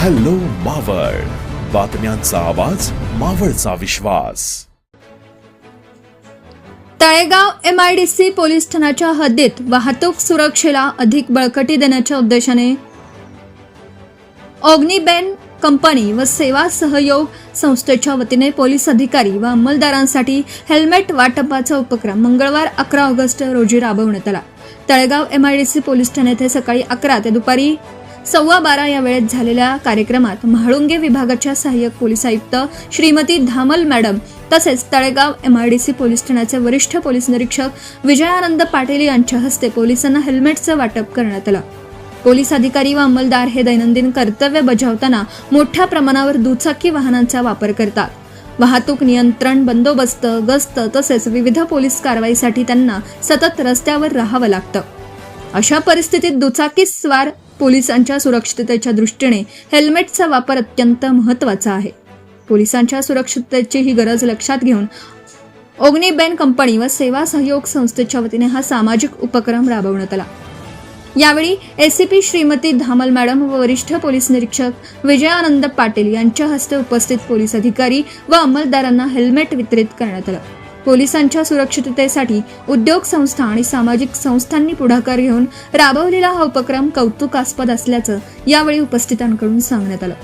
Hello Maval, बातम्यांचा आवाज, मावळचा विश्वास. Talegaon MIDC police ठाण्याच्या हद्दीत वाहतूक सुरक्षेला अधिक बळकटी देण्याच्या उद्देशाने ऑग्निबेन कंपनी व सेवा सहयोग संस्थेच्या वतीने पोलीस अधिकारी व अंमलदारांसाठी हेल्मेट वाटपाचा उपक्रम मंगळवार 11 ऑगस्ट रोजी राबवण्यात आला. तळेगाव MIDC पोलीस ठाणे येथे सकाळी 11 ते दुपारी 12:15 या वेळेत झालेल्या कार्यक्रमात म्हाळुंगे विभागाच्या सहाय्यक पोलीस आयुक्त श्रीमती धामल मॅडम तसेच तळेगाव MIDC पोलीस ठाण्याचे वरिष्ठ पोलीस निरीक्षक विजयानंद पाटील यांच्या हस्ते पोलिसांना हेल्मेटचं वाटप करण्यात आलं. पोलीस अधिकारी व अंमलदार हे दैनंदिन कर्तव्य बजावताना मोठ्या प्रमाणावर दुचाकी वाहनांचा वापर करतात. वाहतूक नियंत्रण, बंदोबस्त, गस्त तसेच विविध पोलीस कारवाईसाठी त्यांना सतत रस्त्यावर राहावं लागतं. अशा परिस्थितीत दुचाकी स्वार पोलिसांच्या सुरक्षिततेच्या दृष्टीने हेल्मेटचा वापर अत्यंत महत्त्वाचा आहे. पोलिसांच्या सुरक्षिततेची ही गरज लक्षात घेऊन ऑग्निबेन कंपनी व सेवा सहयोग संस्थेच्या वतीने हा सामाजिक उपक्रम राबवण्यात आला. यावेळी ACP श्रीमती धामल मॅडम व वरिष्ठ पोलीस निरीक्षक विजयानंद पाटील यांच्या हस्ते उपस्थित पोलीस अधिकारी व अंमलदारांना हेल्मेट वितरित करण्यात आलं. पोलिसांच्या सुरक्षिततेसाठी उद्योग संस्था आणि सामाजिक संस्थांनी पुढाकार घेऊन राबवलेला हा उपक्रम कौतुकास्पद असल्याचं यावेळी उपस्थितांकडून सांगण्यात आलं.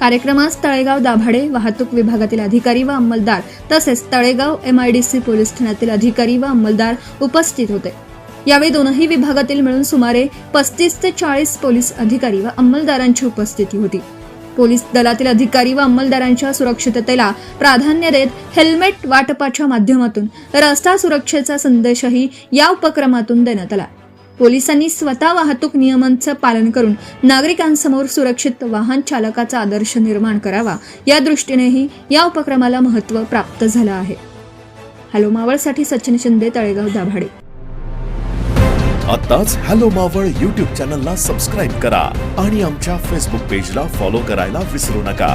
कार्यक्रमास तळेगाव दाभाडे वाहतूक विभागातील अधिकारी व अंमलदार तसेच तळेगाव MIDC पोलीस ठाण्यातील अधिकारी व अंमलदार उपस्थित होते. यावेळी दोनही विभागातील मिळून सुमारे 35 ते 40 पोलीस अधिकारी व अंमलदारांची उपस्थिती होती. पोलीस दलातील अधिकारी व अंमलदारांच्या सुरक्षिततेला प्राधान्य देत हेल्मेट वाटपाच्या माध्यमातून रस्ता सुरक्षेचा संदेशही या उपक्रमातून देण्यात आला. पोलिसांनी स्वतः वाहतूक नियमांचं पालन करून नागरिकांसमोर सुरक्षित वाहन चालकाचा आदर्श निर्माण करावा या दृष्टीनेही या उपक्रमाला महत्त्व प्राप्त झालं आहे. हॅलो मावळसाठी सचिन शिंदे, तळेगाव दाभाडे. आताच हॅलो मावळ YouTube चॅनलला सबस्क्राईब करा आणि आमच्या Facebook पेजला फॉलो करायला विसरू नका.